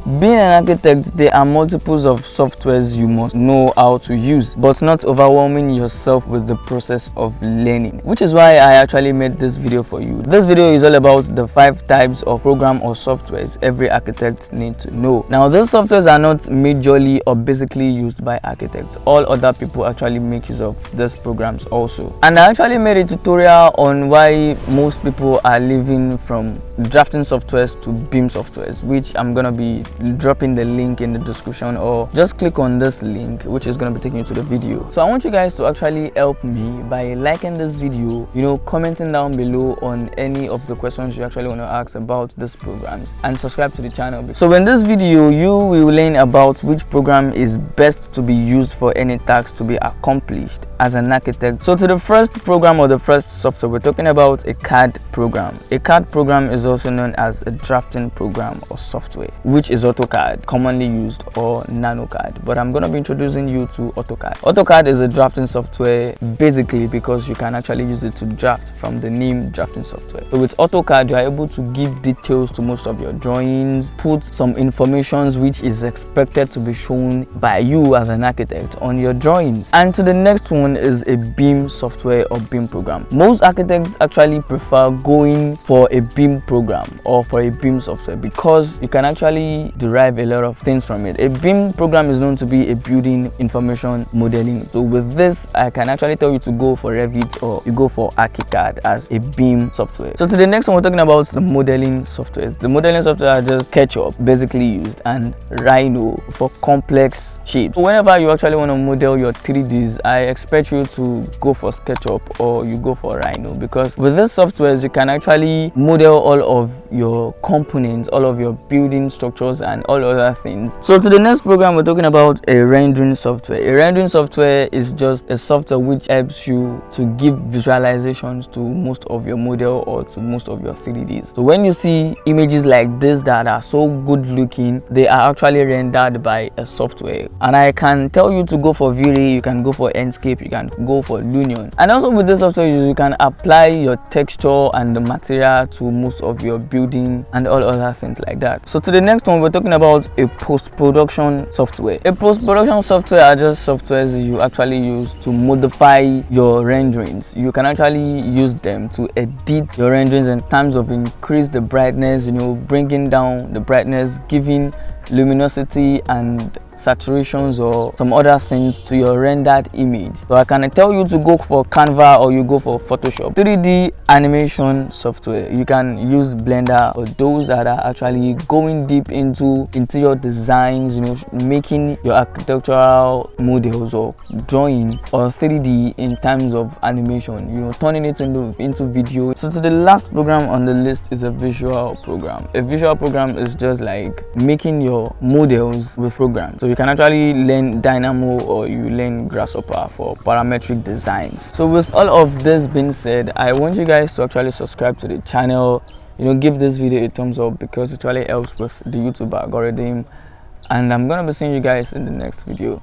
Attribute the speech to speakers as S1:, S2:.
S1: Being an architect, there are multiples of softwares you must know how to use, but not overwhelming yourself with the process of learning, which is why I actually made this video for you. This video is all about the 5 types of program or softwares every architect needs to know. Now, those softwares are not majorly or basically used by architects. All other people actually make use of these programs also. And I actually made a tutorial on why most people are leaving from drafting softwares to BIM softwares, which I'm gonna be dropping the link in the description, or just click on this link which is gonna be taking you to the video. So I want you guys to actually help me by liking this video, commenting down below on any of the questions you actually want to ask about these programs, and subscribe to the channel. So in this video you will learn about which program is best to be used for any task to be accomplished as an architect. So to the first program or the first software, we're talking about a CAD program. A CAD program is also known as a drafting program or software, which is AutoCAD, commonly used, or NanoCAD. But I'm going to be introducing you to AutoCAD. AutoCAD is a drafting software basically because you can actually use it to draft, from the name drafting software. So with AutoCAD, you are able to give details to most of your drawings, put some information which is expected to be shown by you as an architect on your drawings. And to the next one is a BIM software or BIM program. Most architects actually prefer going for a BIM program or for a BIM software because you can actually derive a lot of things from it. A BIM program is known to be a building information modeling. So with this, I can actually tell you to go for Revit or you go for ArchiCAD as a BIM software. So to the next one, we're talking about the modeling softwares. The modeling software are just SketchUp basically used, and Rhino for complex shapes. So whenever you actually want to model your 3Ds, I expect you to go for SketchUp or you go for Rhino, because with these softwares you can actually model all of your components, all of your building structures and all other things. So to the next program, we're talking about a rendering software. A rendering software is just a software which helps you to give visualizations to most of your model or to most of your 3Ds. So when you see images like this that are so good looking, they are actually rendered by a software. And I can tell you to go for V-Ray, you can go for Enscape, you can go for Lumion. And also with this software, you can apply your texture and the material to most of your building and all other things like that. So to the next one, we're talking about a post-production software. A post-production software are just softwares you actually use to modify your renderings. You can actually use them to edit your renderings in terms of increase the brightness, bringing down the brightness, giving luminosity and saturations or some other things to your rendered image. So I can tell you to go for Canva or you go for Photoshop. 3D animation software, you can use Blender, or those that are actually going deep into interior designs, making your architectural models or drawing or 3D in terms of animation, turning it into video. So to the last program on the list is a visual program. A visual program is just like making your models with programs. So you can actually learn Dynamo or you learn Grasshopper for parametric designs. So with all of this being said, I want you guys to actually subscribe to the channel, give this video a thumbs up because it really helps with the YouTube algorithm. And I'm gonna be seeing you guys in the next video.